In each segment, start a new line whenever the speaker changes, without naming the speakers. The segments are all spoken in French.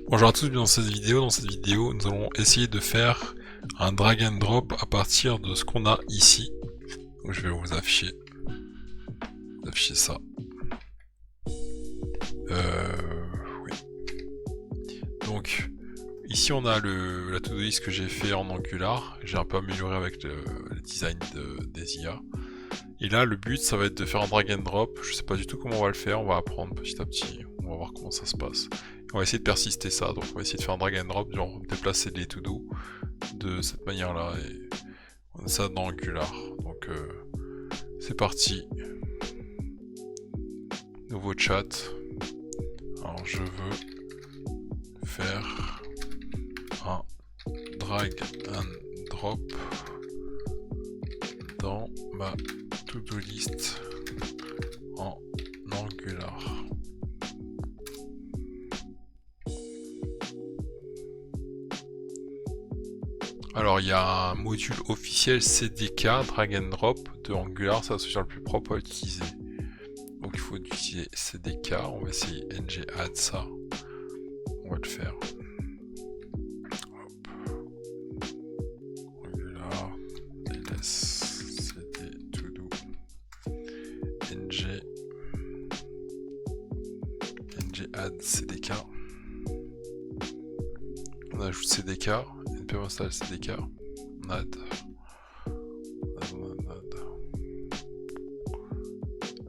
Bonjour à tous, bienvenue dans cette vidéo. Dans cette vidéo, nous allons essayer de faire un drag and drop à partir de ce qu'on a ici. Donc je vais vous afficher ça. Oui. Donc ici on a la to-do list que j'ai fait en Angular. J'ai un peu amélioré avec le design des IA. Et là le but ça va être de faire un drag and drop. Je sais pas du tout comment on va le faire, on va apprendre petit à petit. On va voir comment ça se passe. On va essayer de persister ça, donc on va essayer de faire un drag and drop, genre déplacer les to-do de cette manière là, et on a ça dans Angular. Donc c'est parti. Nouveau chat. Alors je veux faire un drag and drop dans ma to-do list en Angular. Alors il y a un module officiel CDK, drag and drop de Angular, c'est l'association le plus propre à utiliser. Donc il faut utiliser CDK, on va essayer ng add ça. On va le faire. Hop. Angular, ls, cd, to do, ng add cdk. On ajoute cdk, npm install cdk, on add.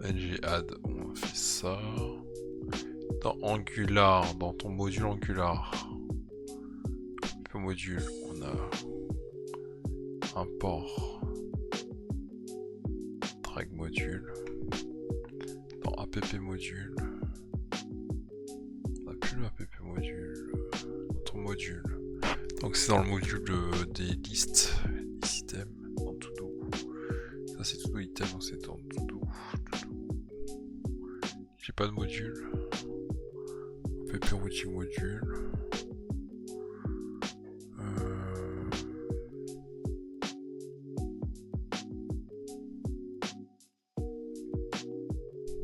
ng add, on fait ça. Dans Angular, dans ton module Angular, module, on a import drag module. Dans app module, on n'a plus le app module, dans ton module. Donc c'est dans le module des listes, items, dans todo. Ça c'est todo item, donc c'est dans todo. J'ai pas de module. App routing module.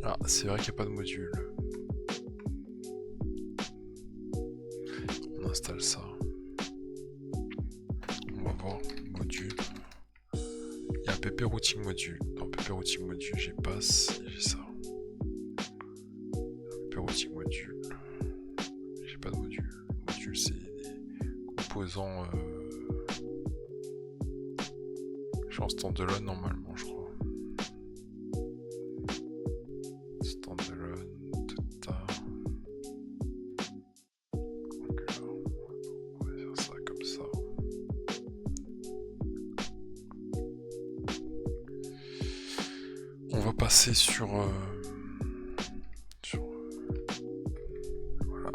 Ah, c'est vrai qu'il n'y a pas de module. On installe ça. On va voir module. Il y a app routing module. Dans app routing module, j'ai pass, j'ai ça. App routing module. J'ai pas de module. Module, c'est des composants. Je suis en standalone normalement, je crois. Standalone, tata. On va faire ça comme ça. On va passer sur voilà.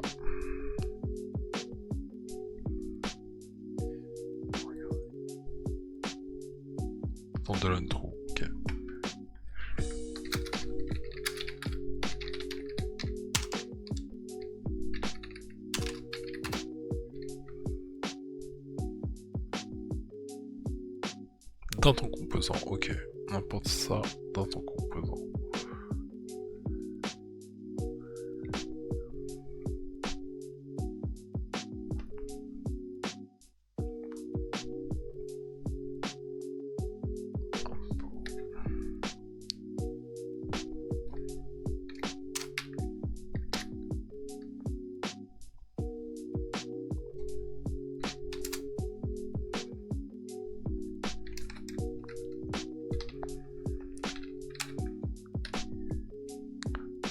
Standalone true, ok. Dans ton composant, ok. On importe ça dans ton composant.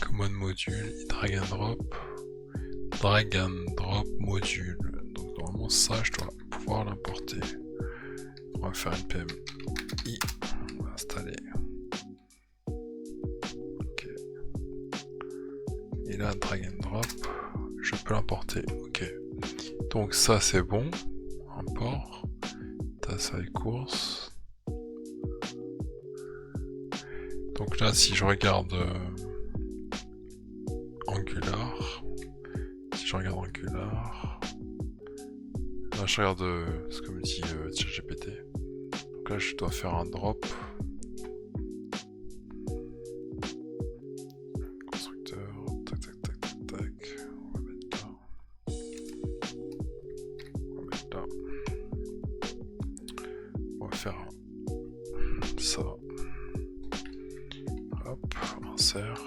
Common module, drag and drop module. Donc normalement ça je dois pouvoir l'importer. On va faire npm i, on va installer. Ok. Et là drag and drop, je peux l'importer. Ok. Donc ça c'est bon. Import. Ça les courses. Donc là si je regarde Angular, si je regarde Angular, là je regarde ce que me dit ChatGPT. Donc là je dois faire un drop. Constructeur, tac tac tac tac tac. On va mettre là. ça. Hop, insert.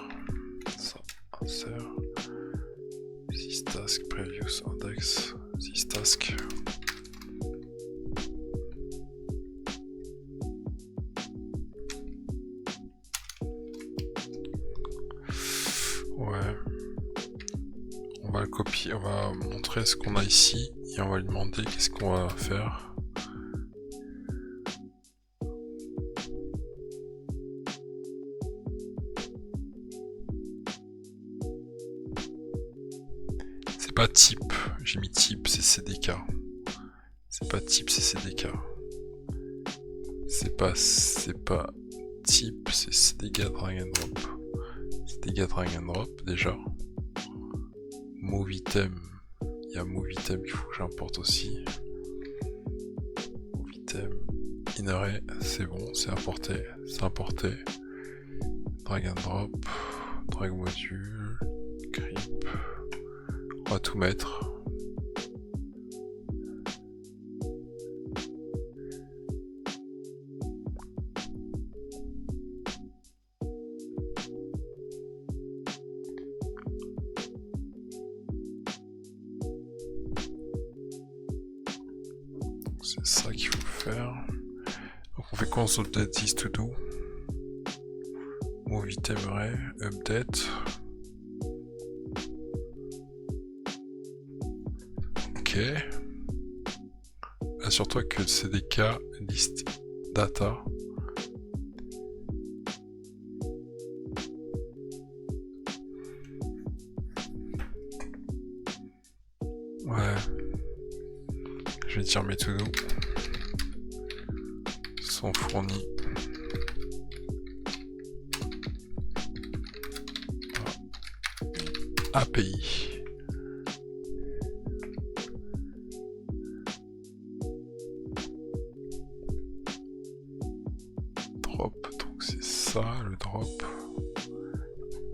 Ça, insert. Systask previous index. Systask. Ouais. On va le copier, on va montrer ce qu'on a ici et on va lui demander qu'est-ce qu'on va faire. C'est pas type, j'ai mis type, c'est CDK. C'est pas type, c'est CDK. C'est pas type, c'est CDK drag and drop. CDK drag and drop déjà. Move item, il y a move item qu'il faut que j'importe aussi. Move item, inner, c'est bon, c'est importé, Drag and drop, drag module, grip. On va tout mettre. C'est ça qu'il faut faire. Donc on fait quoi? On update this to do. Move item array, update. Ok. Assure-toi que le CDK list data. Ouais. Je vais dire mes to-do sont fournis. API. Drop, donc c'est ça le drop.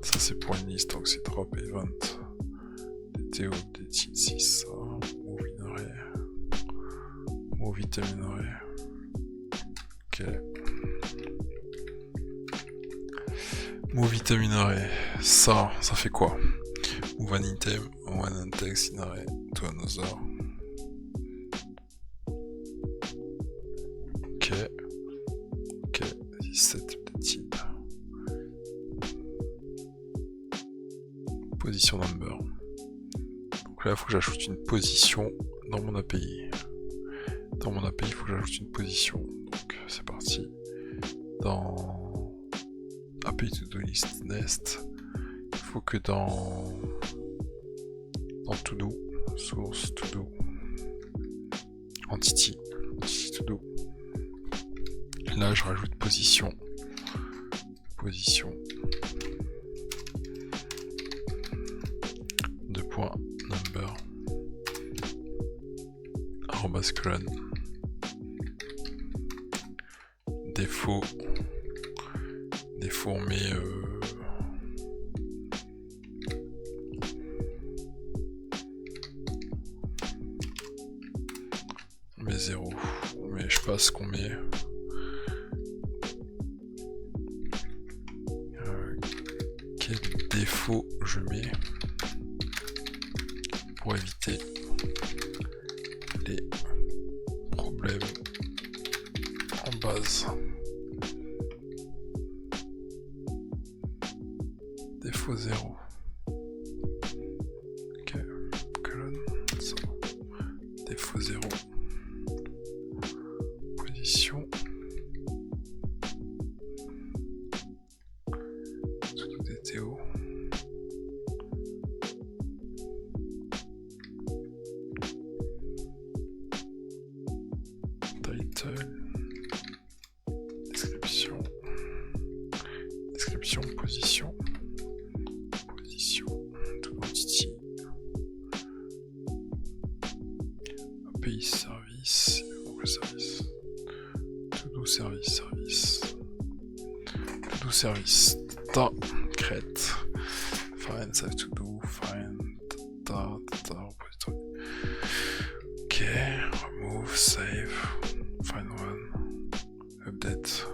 Ça c'est pour une liste, donc c'est drop event. DTO, DT, c'est ça. Move in array. Move item in array. Ok. Move item in array. Ça fait quoi? Move an item, one index in array to another. Ok, set updated. Position number. Donc là, il faut que j'ajoute une position dans mon API. Dans mon API, il faut que j'ajoute une position. Donc c'est parti. Dans API to do list nest, il faut que dans to do, source to do, entity to do. Là, je rajoute position. Number. @clone. Défaut on met on met 0, mais je sais pas ce qu'on met. Quel défaut je mets pour éviter les problèmes en base. Défaut 0. Ok, colonne, ça. Défaut 0. Position. Tout DTO. Title. Description, position. API service, to do service, data, create, find, save to do, find, data, repository. Ok, remove, save, find one, update.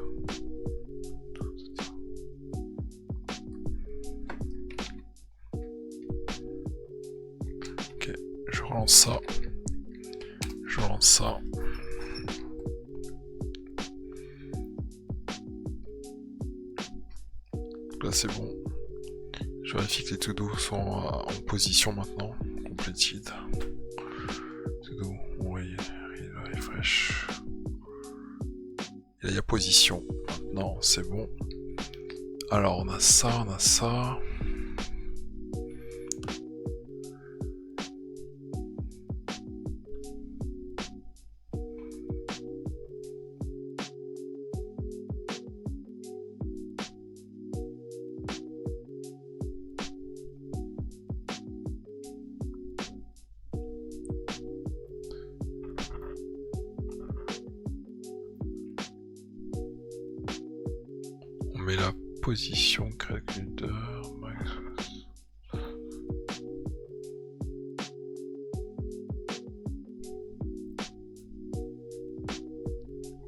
relance ça. Je relance ça. Là c'est bon. Je vérifie que les to-do sont en position maintenant. Completed. To-do, on refresh. Et là il y a position. Maintenant c'est bon. Alors on a ça, on a ça. On met la position calculateur, max.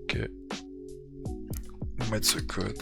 Ok. On va mettre ce code.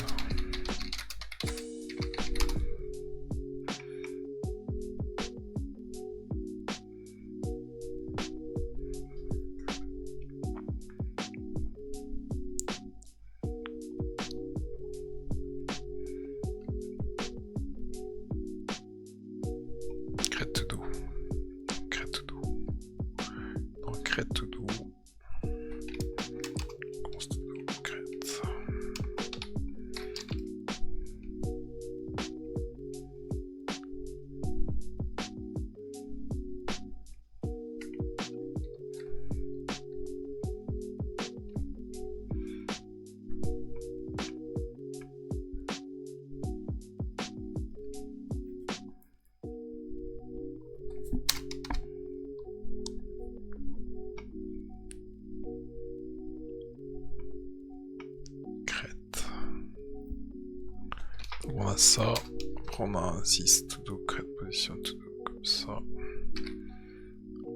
On a ça, après on a un 6 to do, create position to do comme ça.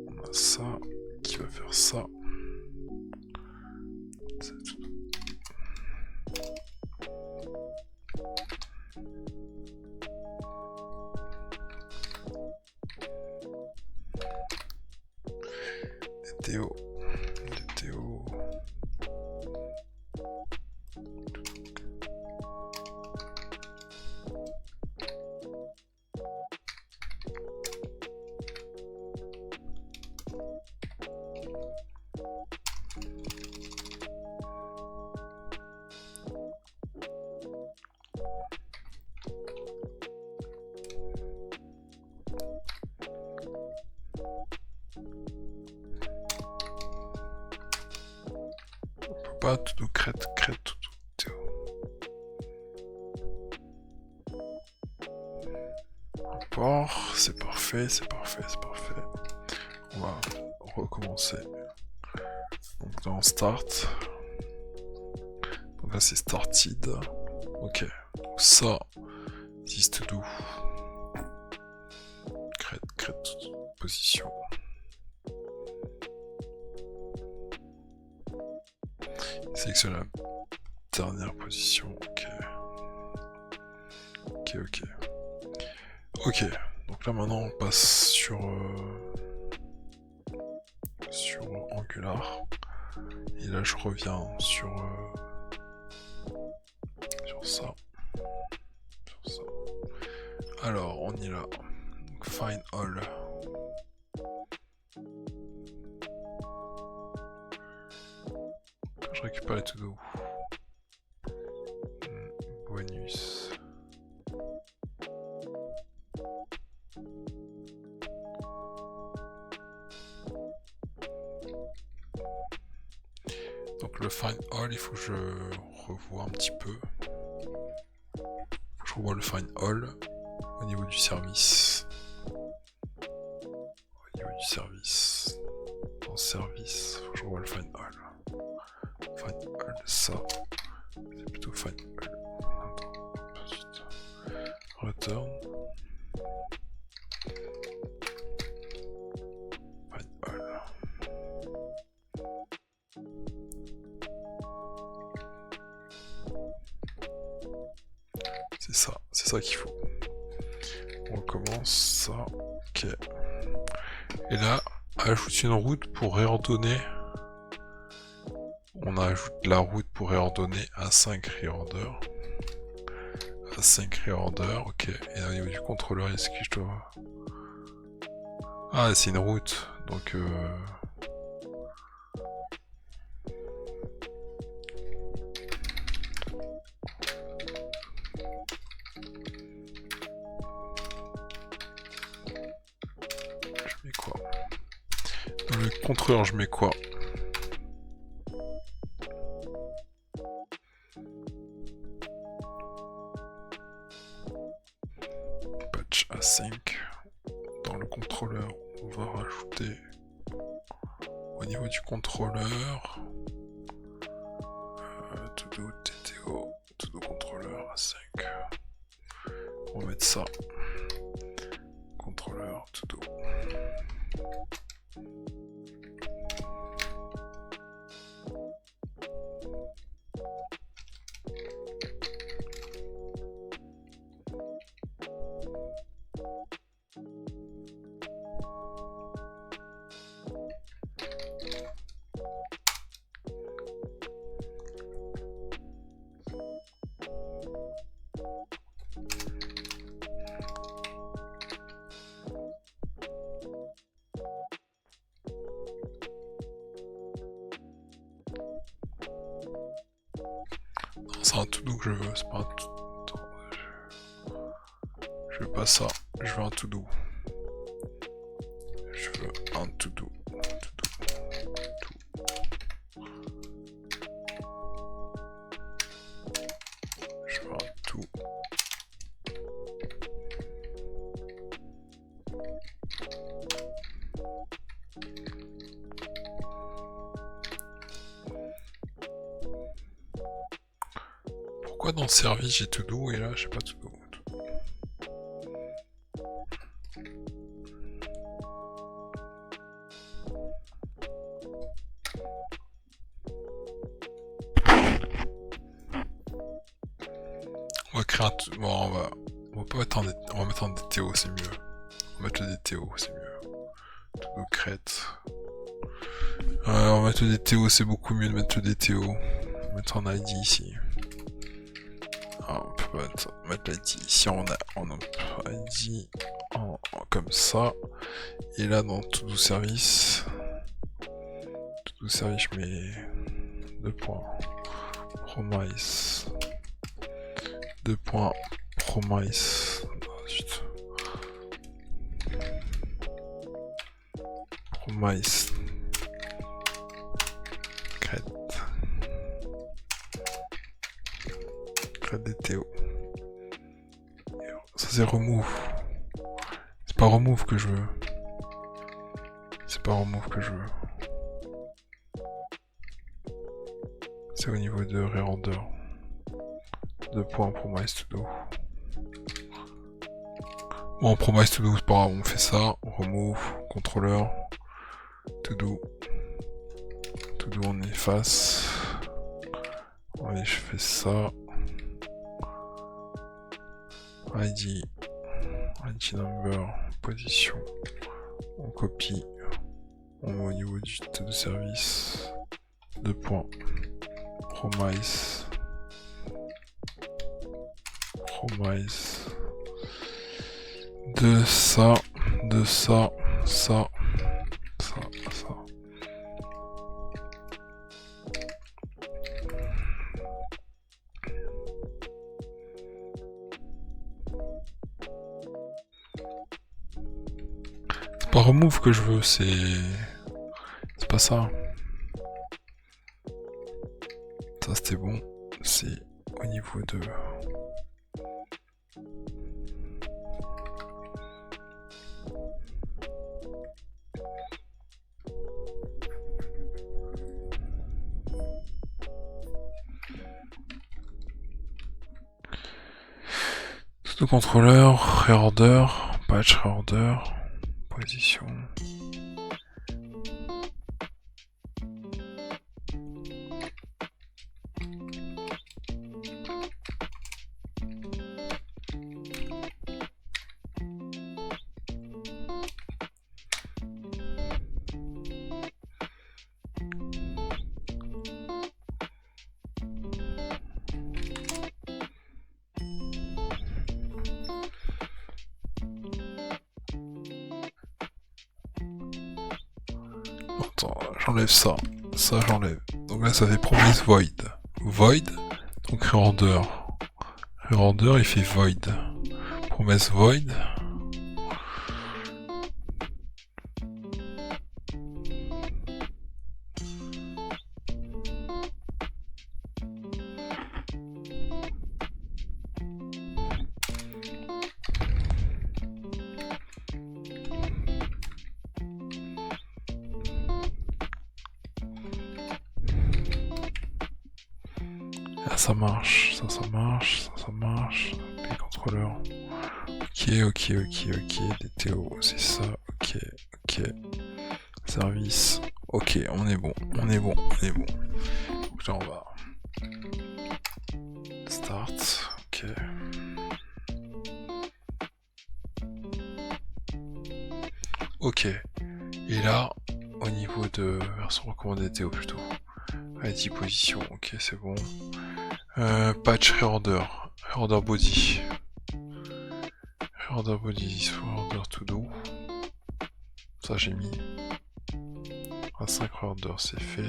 On a ça qui va faire ça. DTO. DTO. Pas tout crête tout. Import, c'est parfait. On va recommencer. Donc dans start. Donc là c'est started. Ok. Donc ça, this to do. Crête toute position. Sélectionne la dernière position, ok, donc là maintenant on passe sur Angular, et là je reviens sur ça, alors on y là, donc find all. Je récupère les to-do. Bonus. Donc le find all, il faut que je revoie un petit peu. Je revois le find all au niveau du service. Dans service, il faut que je revoie le find all. Find all, ça, c'est plutôt find all. Attends, return. Find all. C'est ça qu'il faut. On recommence ça, ok. Et là, Ajoute une route pour réordonner. On ajoute la route pour réordonner à 5 reorder. À 5 reorder, ok. Et au niveau du contrôleur, est-ce que je dois... Ah, c'est une route, donc... Je mets quoi? Dans le contrôleur, je mets quoi? Patch à 5. Dans le contrôleur, on va rajouter au niveau du contrôleur todo TTO, todo contrôleur à 5. On va mettre ça. Contrôleur todo. C'est un to-do que je veux, c'est pas un to-do. Je veux pas ça, je veux un to-do. Je veux un to-do. Je veux un to. Pourquoi dans le service j'ai to do et là j'ai pas to do? On va créer un... Bon, on va pas mettre on va mettre un DTO, c'est mieux. On va mettre le DTO, c'est mieux. To do crête. On va mettre le DTO, c'est beaucoup mieux de mettre le DTO. On va mettre un ID ici. Ah, on peut mettre l'ID ici en ID comme ça. Et là dans to do service. To do service, je mets 2 points. Promise. 2 points. Promise. Ensuite. Promise. Crête. Crête DTO. Ça c'est remove. C'est pas remove que je veux. C'est pas remove que je veux. C'est au niveau de reorder. 2 points promise to do. Bon, promise to do, c'est pas grave, on fait ça. Remove, contrôleur. To do. To do, on efface. Allez, je fais ça. ID. ID number. Position. On copie. On met au niveau du to do service. 2 points. Promise. Promise. De ça. De ça. Ça. Ça. Ça. C'est pas remove que je veux, c'est pas ça. Ça c'était bon, c'est au niveau de... Tout contrôleur, reorder, patch reorder, position. j'enlève ça. Ça, j'enlève. Donc là, ça fait promise void. Void, donc render. Render, il fait void. Promesse void. Ça marche, ça marche, ça marche. Les contrôleurs. Ok. DTO, c'est ça. Ok. Service. Ok, on est bon. Donc là, on va. Start. Ok. Ok. Et là, au niveau de version recommandée DTO plutôt. ID position, ok, c'est bon. Patch render body. Render body, render to do. Ça j'ai mis. Un 5 render, c'est fait.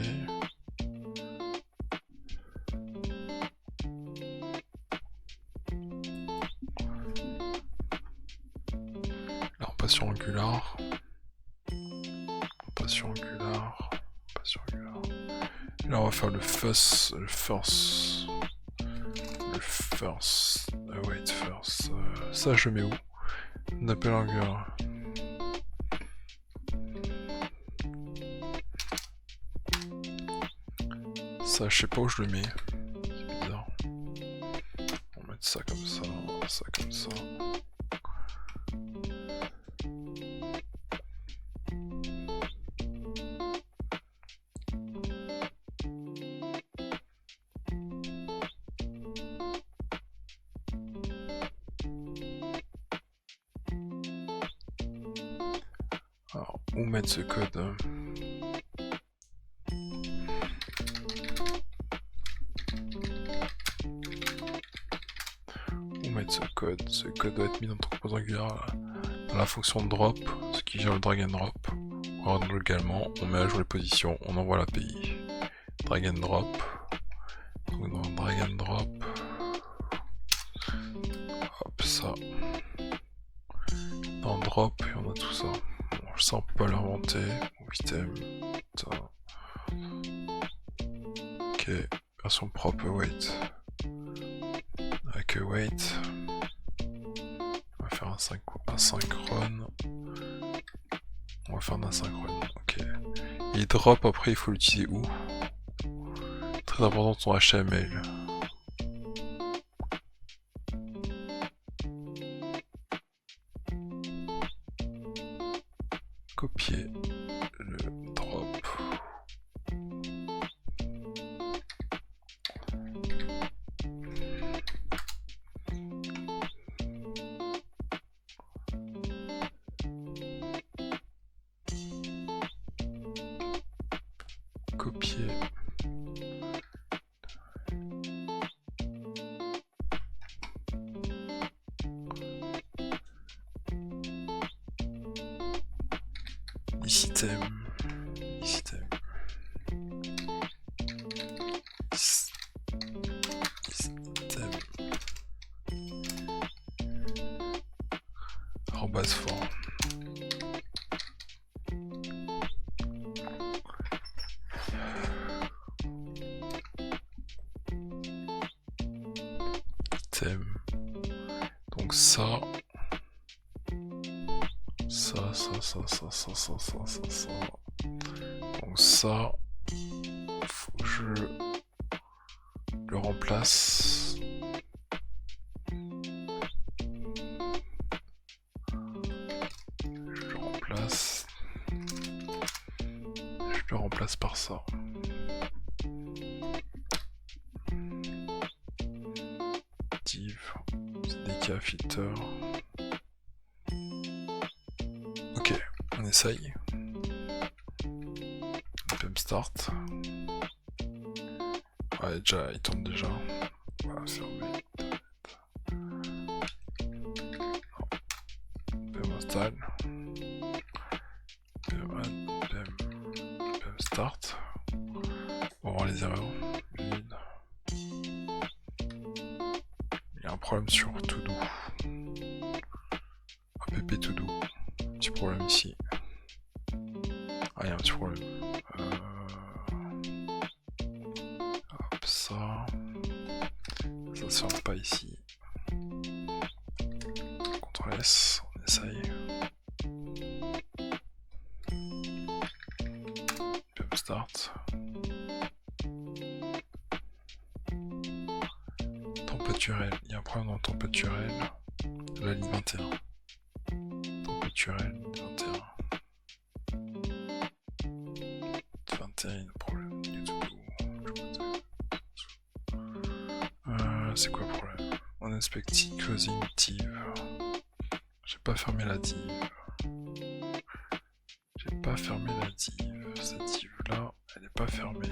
Là on passe sur Angular. Là on va faire le first. Wait first. Ça je mets où? On appelle Angular. Ça je sais pas où je le mets. C'est bizarre. On va mettre ça comme ça, ça comme ça. Alors, où mettre ce code? Où mettre ce code? Ce code doit être mis dans ton composant Angular dans la fonction drop, ce qui gère le drag and drop. On rentre également, on met à jour les positions, on envoie l'API. Drag and drop. Donc dans drag and drop. Hop, ça. Dans drop, et on a tout ça. Bon, ça on peut pas l'inventer. Item. Ça. Ok, version propre await. Avec await. On va faire un asynchrone. On va faire un asynchrone. Ok. Et drop après il faut l'utiliser où? Très important ton HTML. Copier le drop. Copier. Item. Arrobase fort. Item. Donc ça. Donc ça, faut que je le remplace. Je le remplace par ça. Div, CDK filter. Ok, on essaye. npm start. Ouais, déjà, il tourne déjà. On va fermer. npm install. npm start pour voir les erreurs. Vide. Il y a un problème sur todo. App todo. Petit problème ici. Ah, il y a un petit problème. Hop, ça. Ça se ferme pas ici. CTRL S, on essaye. Pub start. Température, il y a un problème dans température, la ligne 21. Température 21. 21, problème du tout. C'est quoi le problème? On inspecte closing div. J'ai pas fermé la div. J'ai pas fermé la div. Cette div là, elle est pas fermée.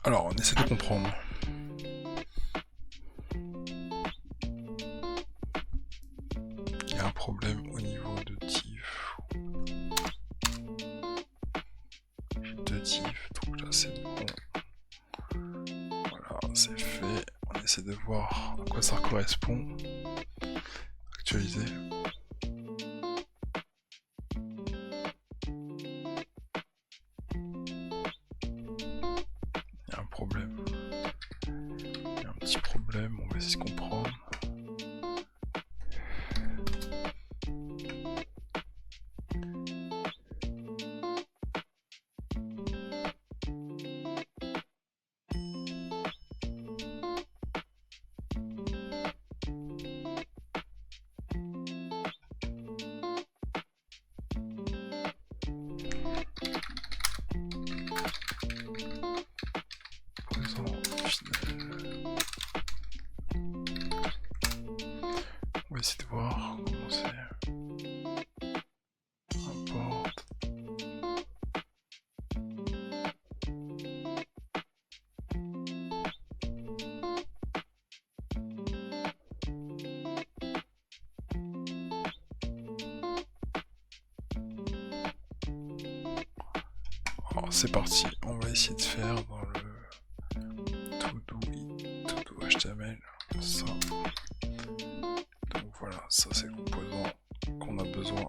Alors, on essaie de comprendre. Il y a un problème au niveau de div. J'ai deux divs, donc là c'est bon. Voilà, c'est fait. On essaie de voir à quoi ça correspond. Actualiser. Il y a un problème. Il y a un petit problème, on va essayer de comprendre. On va essayer de voir comment c'est. Importe. Alors c'est parti, on va essayer de faire dans le todo HTML ça. Donc voilà, ça c'est le composant qu'on a besoin.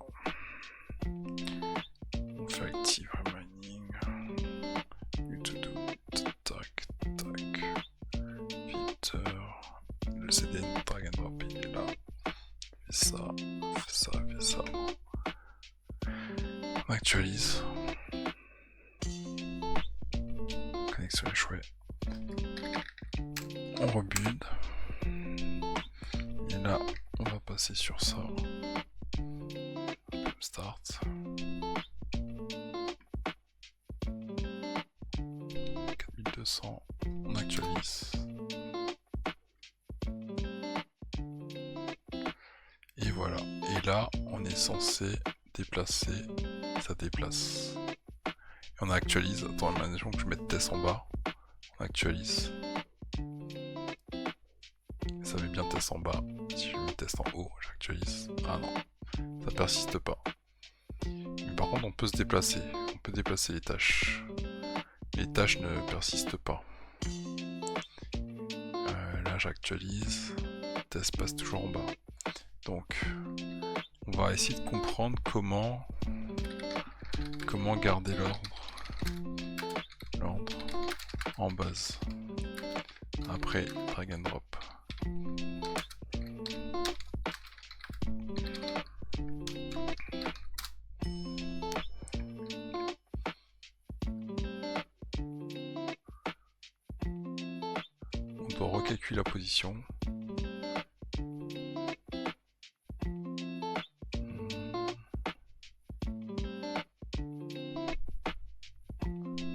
On fait active remaining, du todo, tac, tac, Vector, le CDN drag and drop il est là, fait ça, fait ça, fait ça. On actualise. Connexion échouée. On rebuild. Et là, on va passer sur ça. Start. 4200. On actualise. Et voilà. Et là, on est censé déplacer. Ça déplace. Et on actualise. Attends, imaginons que je mette test en bas. On actualise. Ça met bien test en bas. Si je mets test en haut, j'actualise. Ah non, ça persiste pas. Mais par contre, on peut se déplacer. On peut déplacer les tâches. Les tâches ne persistent pas. Là, j'actualise. Test passe toujours en bas. Donc, on va essayer de comprendre comment garder l'ordre en base. Après, drag and drop. On doit recalculer la position.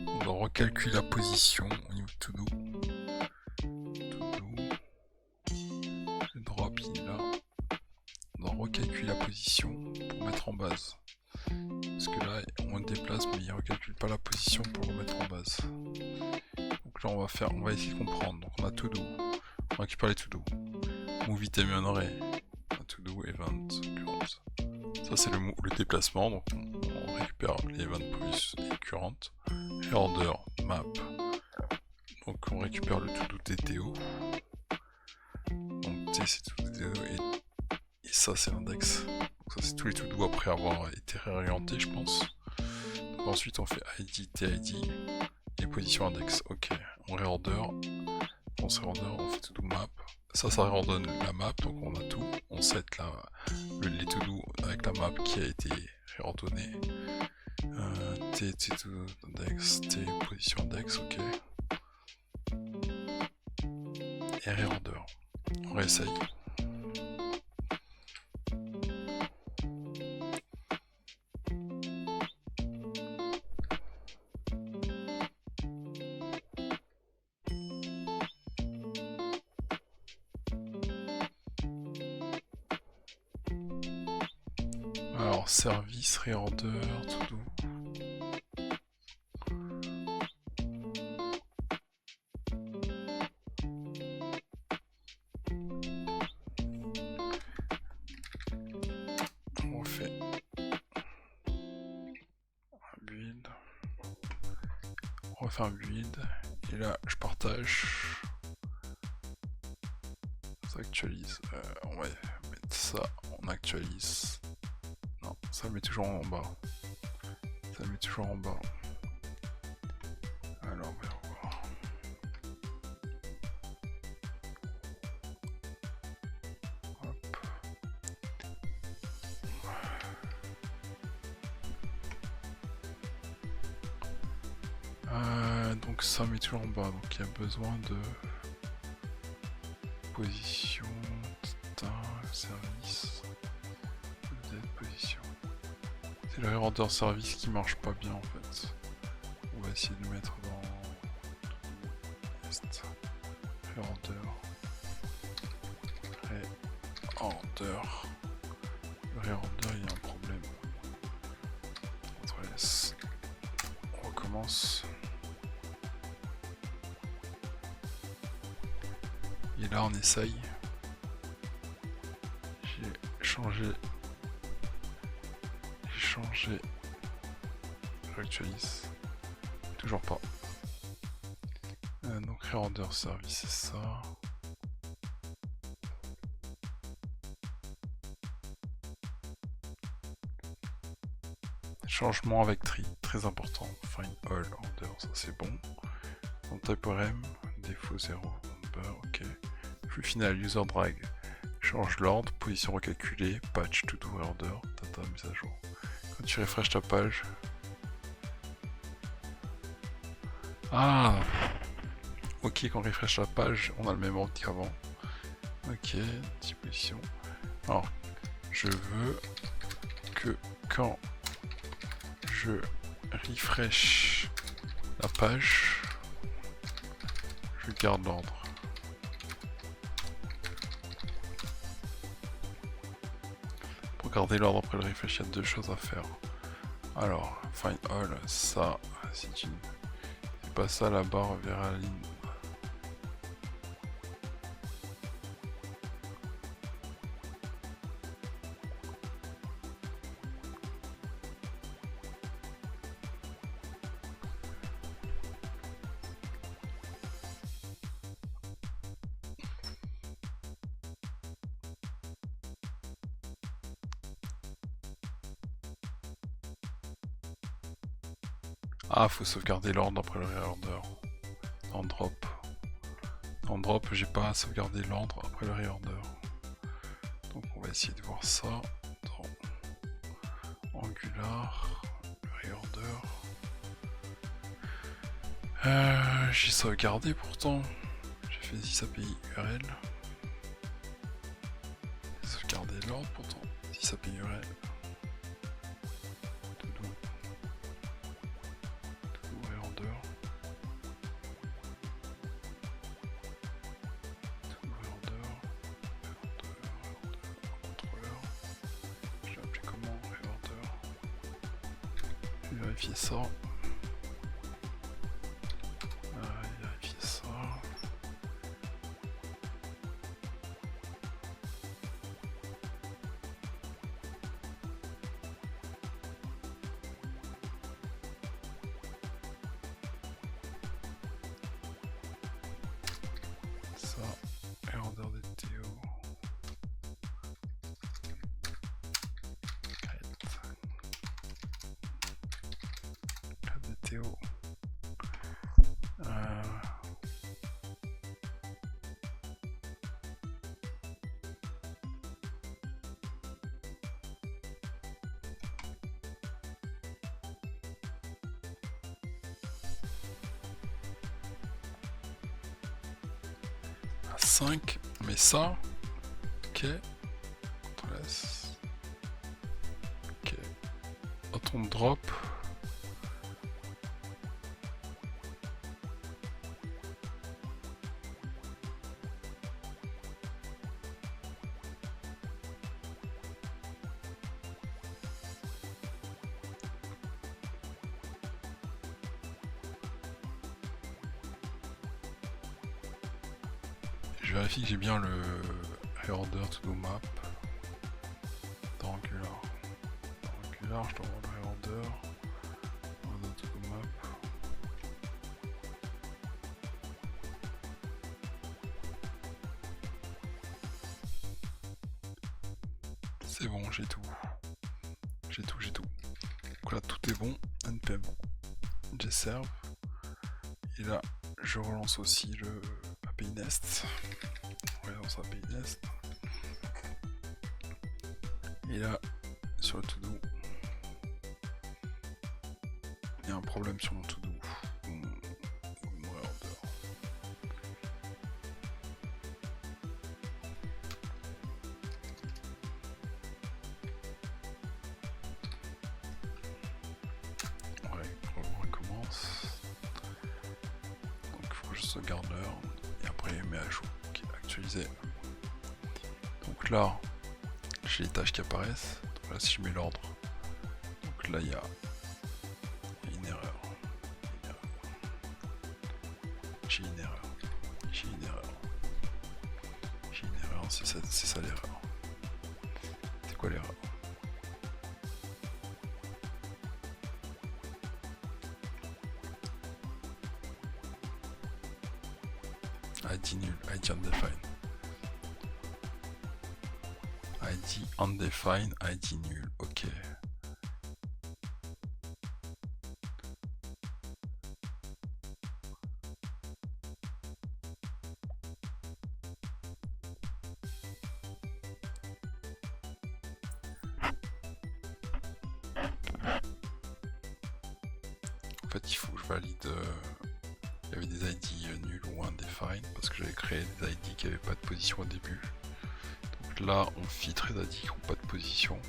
On doit recalculer la position au niveau de todo. Le drop il est là. On doit recalculer la position pour mettre en base. Parce que là, on on le déplace, mais il ne recalcule pas la position pour le remettre en base. Donc là on va essayer de comprendre. Donc on a to do, on récupère les to do. Move item and array, to do, event, current. Ça c'est le déplacement, donc on récupère les events previous et current. Reorder, map. Donc on récupère le to do TTO. Donc T c'est to do TTO et ça c'est l'index. Donc ça c'est tous les to do après avoir été réorienté je pense. Donc ensuite on fait ID, TID et position index. Ok, on réorder. On se réordonne, on fait to do map. Ça réordonne la map, donc on a tout. On set les to do avec la map qui a été réordonnée. T to do index, T position index, ok. Et réorder. On réessaye. Alors, service, réorder, to do. On refait un build. On refait un build. Et là, je partage. Ça actualise. On va mettre ça. On actualise. Non, ça met toujours en bas. Ça met toujours en bas. Alors, on va revoir. Hop. Donc ça met toujours en bas. Donc il y a besoin de position, service, position. C'est le render service qui marche pas bien en fait. On va essayer de le mettre dans test. Render. Le render il y a un problème. CTRL S. On recommence. Et là on essaye. J'ai changé. J'actualise. Toujours pas. Donc render service c'est ça. Changement avec tree, très important. Find all order, ça c'est bon. On type rem, défaut 0, number, ok. Flux final, user drag. Change l'ordre, position recalculée, patch to do order, data mise à jour. Quand tu refresh ta page. Ah! Ok, quand on refresh la page, on a le même ordre qu'avant. Ok, type position. Alors, je veux que quand je refresh la page, je garde l'ordre. Pour garder l'ordre après le refresh, il y a deux choses à faire. Alors, find all, ça, si tu fais pas ça, la barre verra la ligne. Ah, faut sauvegarder l'ordre après le réorder. En drop. En drop, j'ai pas sauvegardé l'ordre après le réorder. Donc on va essayer de voir ça dans Angular, le réorder. J'ai sauvegardé pourtant. J'ai fait 10 API URL. J'ai sauvegardé l'ordre pourtant. 10 API URL. Je vais vérifier ça. Vérifier ça. Ça, order de Théo. Crête de Théo. À 5, mais ça, ok, on laisse. Ok, quand on drop, je vérifie que j'ai bien le reorder to do map. Dans Angular. Dans Angular, je dois avoir le reorder. Reorder to do map. C'est bon, j'ai tout. J'ai tout. Donc là, tout est bon. npm gserve. Et là, je relance aussi le API Nest. On relance API Nest. Et là, sur le to-do, il y a un problème sur mon to-do. Mon reorder. On recommence. Donc il faut que je sauvegarde l'heure. Et après il met à jour. Ok, actualisé. Donc là, j'ai les tâches qui apparaissent. Donc là si je mets l'ordre. Donc là il y a une erreur. J'ai une erreur. C'est ça l'erreur. C'est quoi l'erreur? ID nul, ID undefined. ID undefined, ID nul, ok. En fait, il faut que je valide. Il y avait des ID nuls ou undefined parce que j'avais créé des ID qui n'avaient pas de position au début. Donc là, on filtre les ID qui n'ont pas de position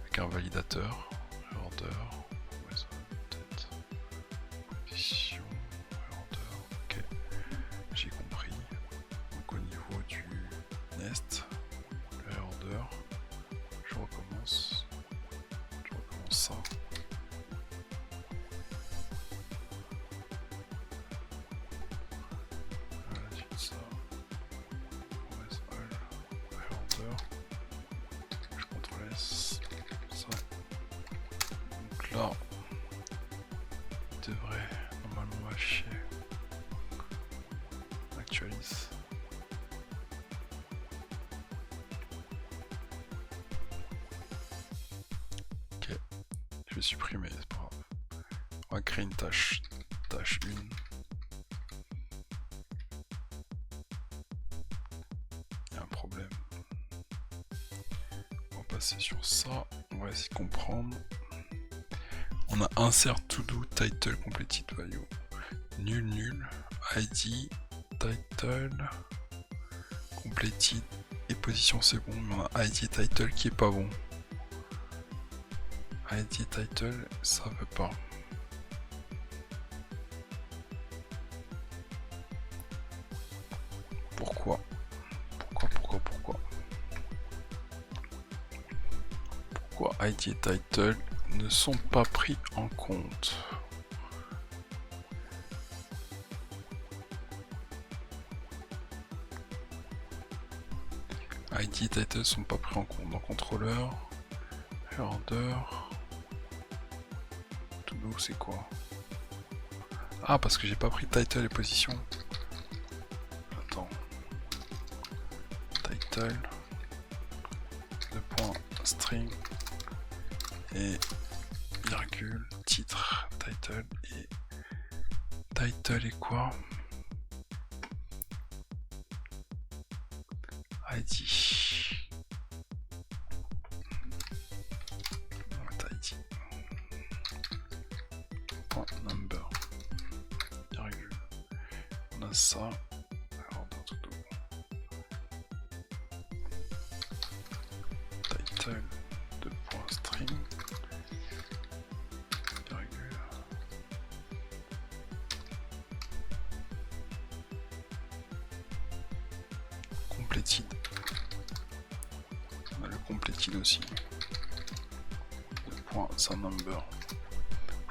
avec un validateur. Reorder. Position. Reorder. Ok. J'ai compris. Donc au niveau du nest, le reorder, je recommence ça. Là, il devrait normalement afficher. Actualise. Ok, je vais supprimer, c'est pas grave. On va créer une tâche 1. Il y a un problème. On va passer sur ça, on va essayer de comprendre. On a insert to do title completed value nul ID title completed et position c'est bon, mais on a ID title qui est pas bon. ID title ça veut pas. Pourquoi ID title ne sont pas pris en compte. ID et title sont pas pris en compte dans contrôleur. Order. To do c'est quoi? Ah, parce que j'ai pas pris title et position. Attends. Title. Le point string. Et virgule. Titre. Title et. Title et quoi? ID. ID. Point number. Virgule. On a ça. Alors dans tout. Title de point string. Virgule. Completed. On a le completed aussi. Le point c'est un number.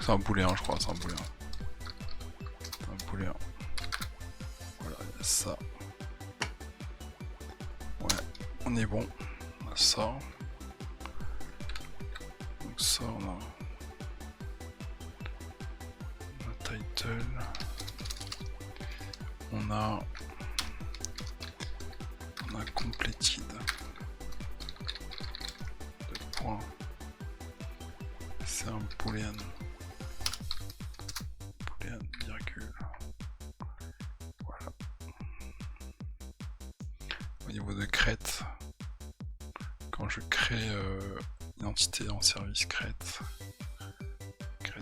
C'est un booléen je crois, c'est un booléen. Un booléen. Voilà, il y a ça. Ouais, on est bon. On a ça. Donc ça on a title. On a completed. Le point. C'est un boolean. Boolean virgule. Voilà. Au niveau de create, quand je crée une entité en service create,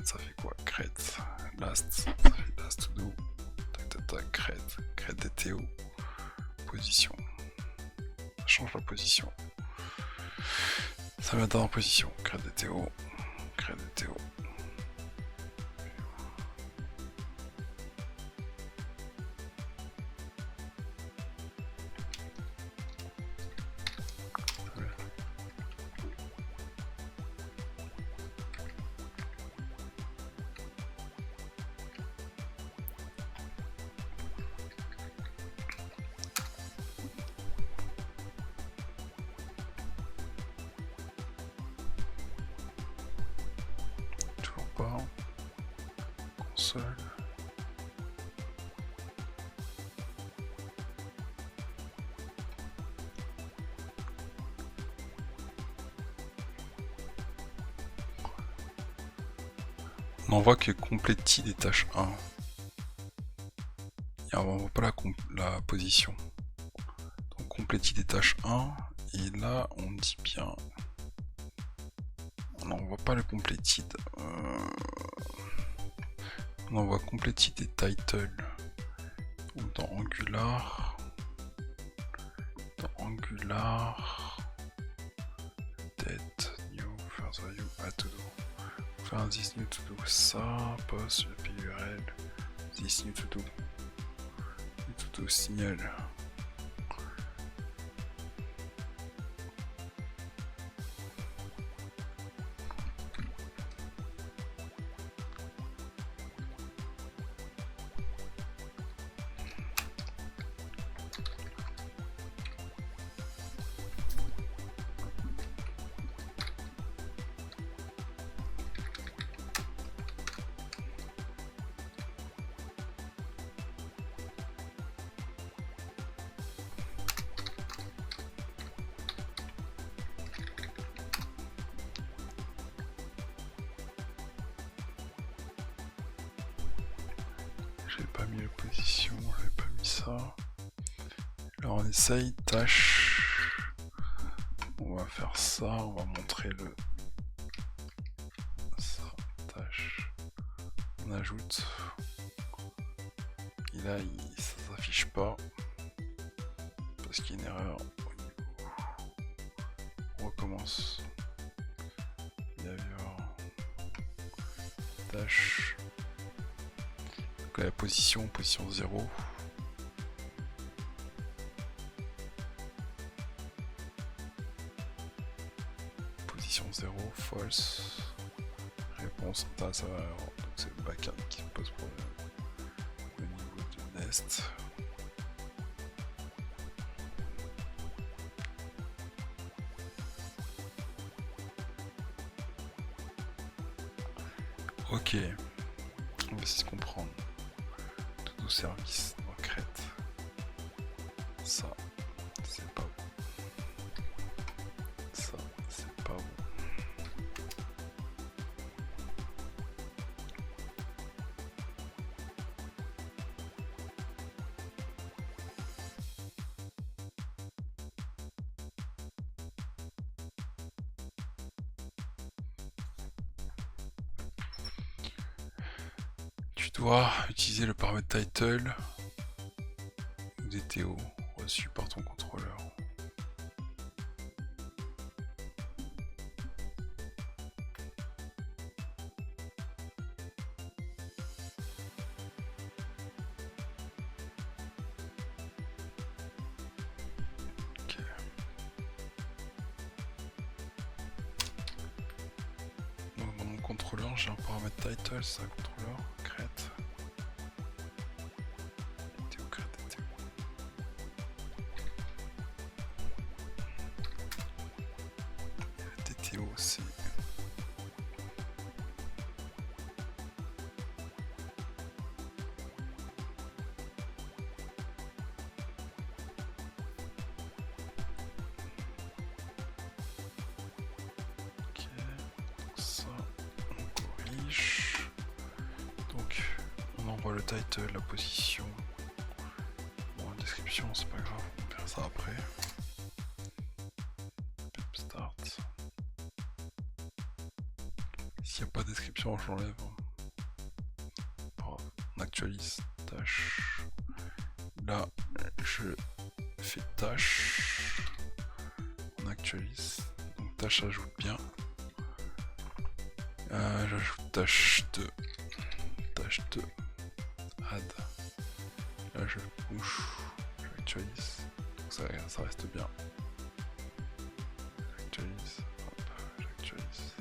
ça fait quoi? Create last, ça fait last to do. Tac tac tac, create DTO. Position. Ça change la position. Ça met en position. Create DTO. Create DTO. Console. On voit que completed est tâche 1. Et on voit pas la position. Donc completed est tâche 1. Et là on dit bien. On n'envoie pas le completed. On envoie completed et title. Dans Angular. Dans Angular. Date, new, further you, add to do. Faire this new to do ça, post, le URL. This new to do. New to do signal. J'ai pas mis la position, j'avais pas mis ça. Alors on essaye, tâche. On va faire ça, on va montrer le. Ça, tâche. On ajoute. Et là, ça s'affiche pas. Parce qu'il y a une erreur au niveau. On recommence. Behavior. Tâche. Donc la position 0. Position 0, false. Réponse data server error. Donc c'est le backend qui pose problème au niveau de Nest. Ok, on va essayer de comprendre. Tous nos services dans Crête. Ça, c'est pas bon. Ça, c'est pas bon. Tu dois utiliser le paramètre title ou DTO reçu par ton contrôleur. Ok. Donc dans mon contrôleur, j'ai un paramètre title, c'est un contrôleur, crête. DTO, crête, DTO. DTO, c'est le title, la position, bon, la description, c'est pas grave, on verra ça après. Start. S'il n'y a pas de description, je l'enlève. On actualise tâche. Là, je fais tâche. On actualise. Donc tâche ajoute bien. J'ajoute tâche 2. Tâche 2. Add. Là je push, j'actualise, donc ça reste bien. J'actualise, hop, j'actualise.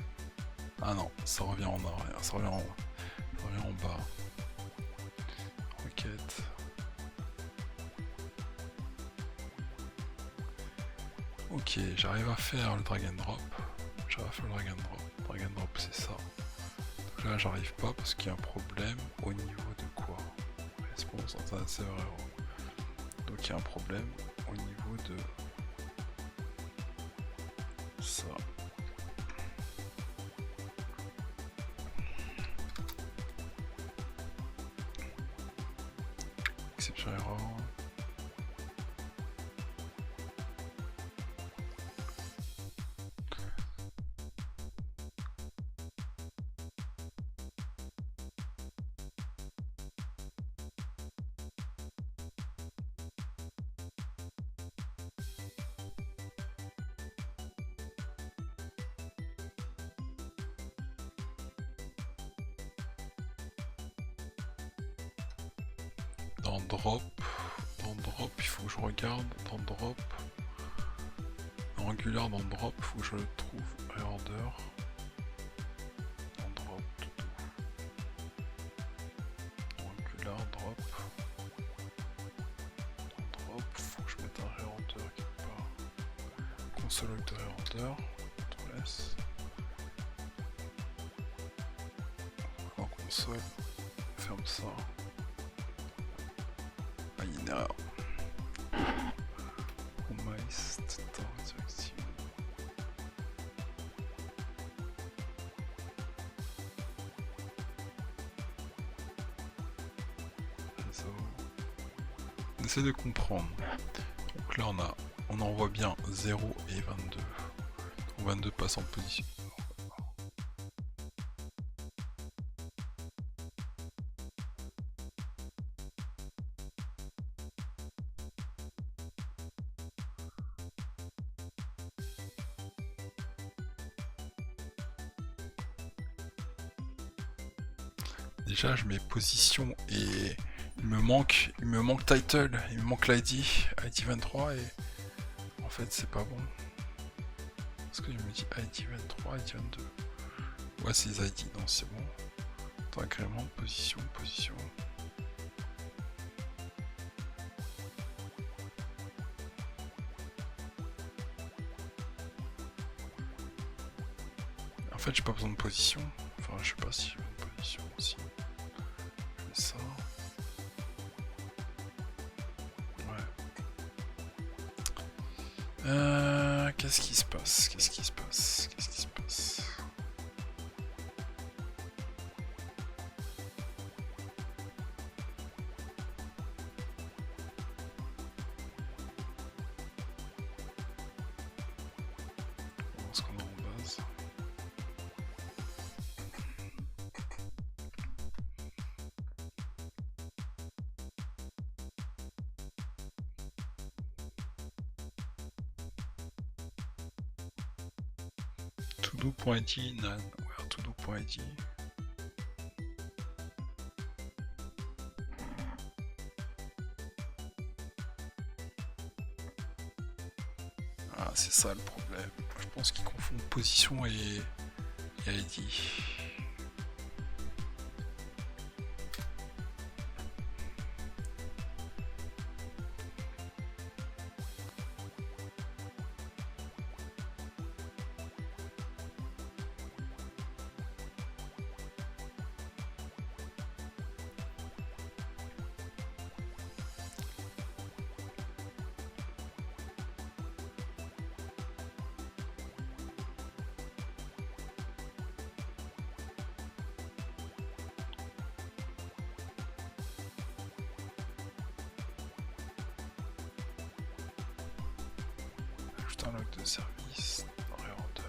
Ah non, ça revient en arrière, ça revient en bas. Requête. Ok, j'arrive à faire le drag and drop. Drag and drop c'est ça. Donc là j'arrive pas parce qu'il y a un problème au niveau de quoi? Response internet server error. Donc il y a un problème au niveau de ça. Exception error. Dans drop, il faut que je regarde. Dans drop, dans Angular, dans drop, il faut que je le trouve. Reorder. Dans drop, tout. Dans Angular, drop. Dans drop, il faut que je mette un reorder quelque part. Console log de reorder. CTRL S. En console, ferme ça. Ah, il y a une erreur. Promise start directive. On essaie de comprendre. Donc là on envoie bien 0 et 22. Donc 22 passe en position. Déjà je mets position et il me manque title, il me manque l'ID, ID 23 et en fait c'est pas bon. Parce que je me dis ID 23, ID 22. Ouais, c'est les ID, non, c'est bon. Attends, agrément, position. En fait, j'ai pas besoin de position. Enfin, je sais pas si j'ai besoin de position aussi. Je fais ça. Ouais. Qu'est-ce qui se passe? Ce qu'on a en base. todo.id, nan, where todo.id. Ah, c'est ça le problème. Je pense qu'ils confondent position et ID. Ajoute un log de service, réorder.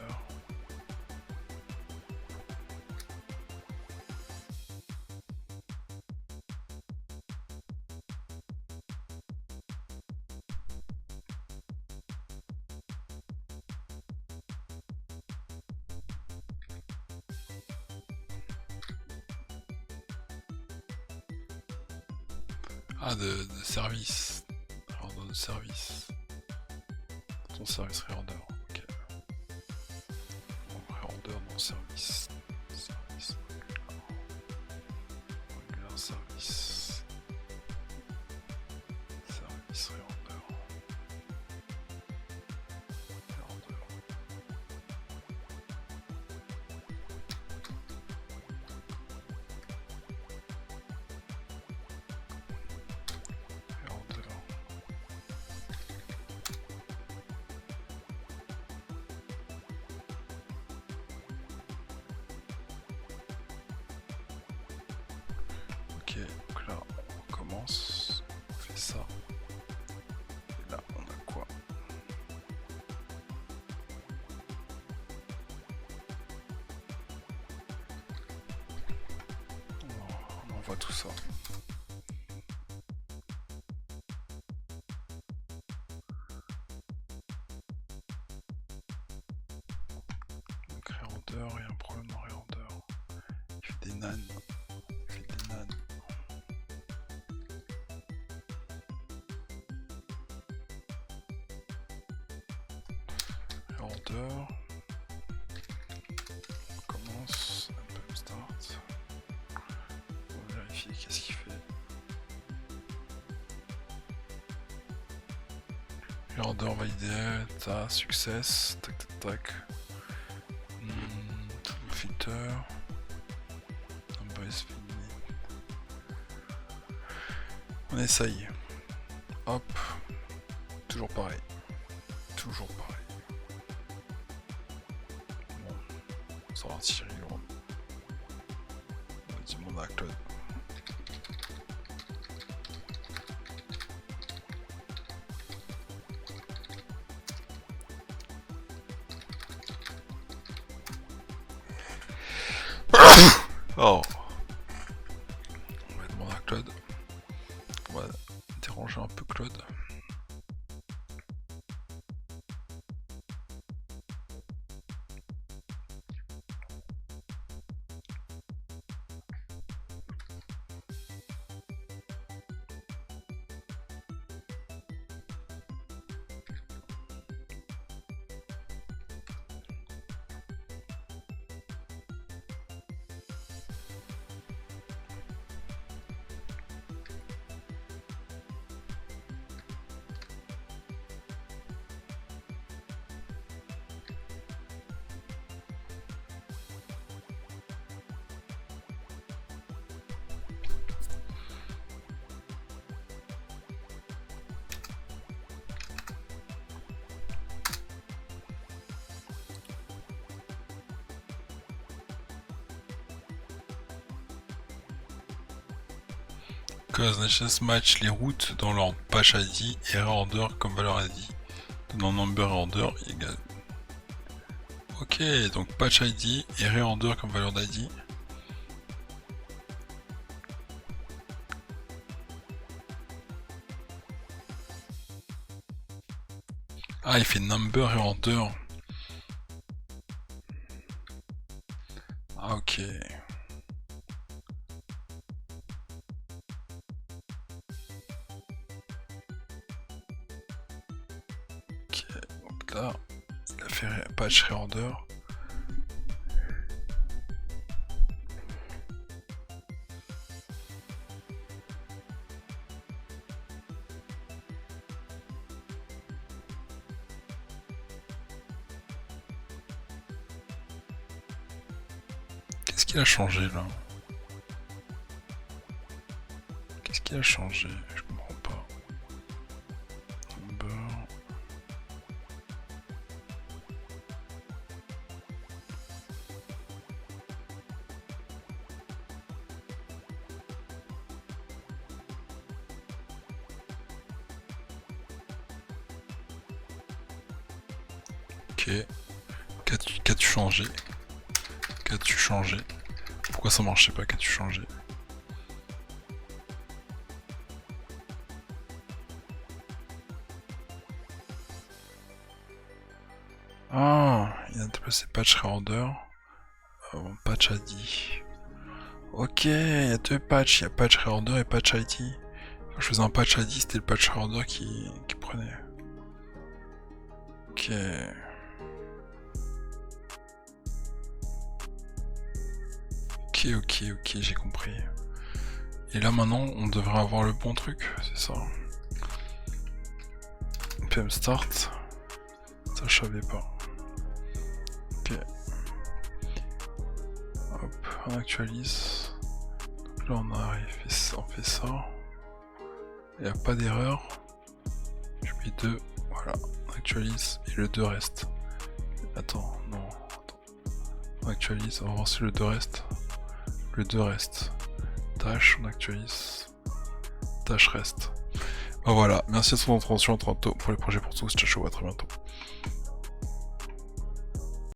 Ah, de service. Ordre de service. Ton service réorder. Ok. Bon, réorder non service. Service. Regular service. Service réorder. Réorder. Ok, donc là on commence, on fait ça. Et là on a quoi? On envoie tout ça. Donc réorder, il y a un problème en réorder. Il fait des nan. Réorder. On commence. Npm start. On va vérifier qu'est-ce qu'il fait. Réorder validé. Ta success. Tac tac tac. Filter. On essaye. Hop. Toujours pareil. Toujours pareil. Bon. Ça va tirer loin. On va demander à Claude. Oh. On va demander à Claude. On va déranger un peu Claude. Cause Nations match les routes dans leur patch ID et order comme valeur ID. Donnant number order égale. Ok, donc patch ID et reorder comme valeur d'ID. Ah, il fait number et order. Ah, ok. Ok, donc là, il a fait patch reorder. Qu'est-ce qu'il a changé là? Qu'est-ce qu'il a changé? Je comprends pas. Number. Ok. Qu'as-tu changé? Qu'as-tu changé? Pourquoi ça marchait pas? Qu'as-tu changé? Ah, il a déplacé patch reorder. Patch ID. Ok, il y a deux patchs, il y a patch reorder et patch ID. Quand je faisais un patch ID, c'était le patch reorder qui prenait. Ok. Ok, j'ai compris. Et là maintenant, on devrait avoir le bon truc, c'est ça. PM start. Ça je savais pas. Ok. Hop, on actualise. Donc là on arrive, on fait ça. Il n'y a pas d'erreur. Je mets 2, voilà, on actualise et le 2 reste. Attends, non, attends. On actualise, on va voir si le 2 reste. Le 2 reste. Tâche, on actualise. Tâche reste. Ben voilà, merci de son intervention, à tantôt pour les projets pour tous. Ciao, ciao, à très bientôt.